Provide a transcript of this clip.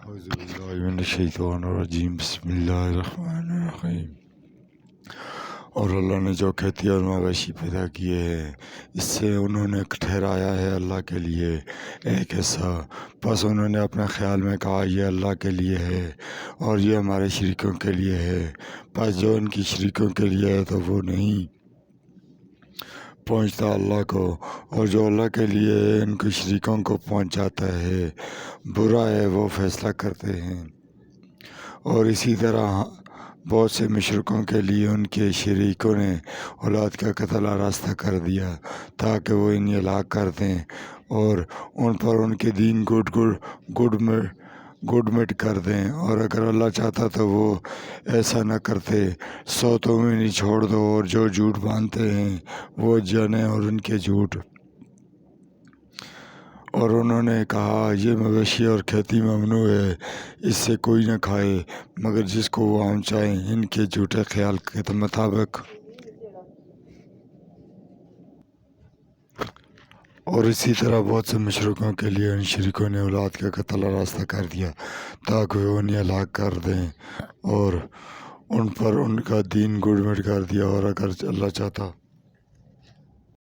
اعوذ باللہ من الشیطان الرجیم بسم اللہ الرحمن الرحیم۔ اور اللہ نے جو کھیتی اور مویشی پیدا کیے ہیں اس سے انہوں نے ٹھہرایا ہے اللہ کے لیے ایک حصہ، پس انہوں نے اپنے خیال میں کہا یہ اللہ کے لیے ہے اور یہ ہمارے شریکوں کے لیے ہے، پس جو ان کی شریکوں کے لیے ہے تو وہ نہیں پہنچتا اللہ کو، اور جو اللہ کے لیے ہے ان کے شریکوں کو پہنچ جاتا ہے۔ برا ہے وہ فیصلہ کرتے ہیں۔ اور اسی طرح بہت سے مشرکوں کے لیے ان کے شریکوں نے اولاد کا قتل آراستہ کر دیا تاکہ وہ انہیں ہلاک کر دیں اور ان پر ان کے دین گڈ مٹ کر دیں، اور اگر اللہ چاہتا تو وہ ایسا نہ کرتے۔ سو تم انہیں چھوڑ دو اور جو جھوٹ باندھتے ہیں وہ جانے اور ان کے جھوٹ۔ اور انہوں نے کہا یہ مویشی اور کھیتی ممنوع ہے، اس سے کوئی نہ کھائے مگر جس کو وہ عام چاہیں، ان کے جھوٹے خیال کے مطابق۔ اور اسی طرح بہت سے مشرکوں کے لیے ان شریکوں نے اولاد کا قتل آراستہ کر دیا تاکہ وہ انہیں ہلاک کر دیں اور ان پر ان کا دین گڈ مٹ کر دیا، اور اگر اللہ چاہتا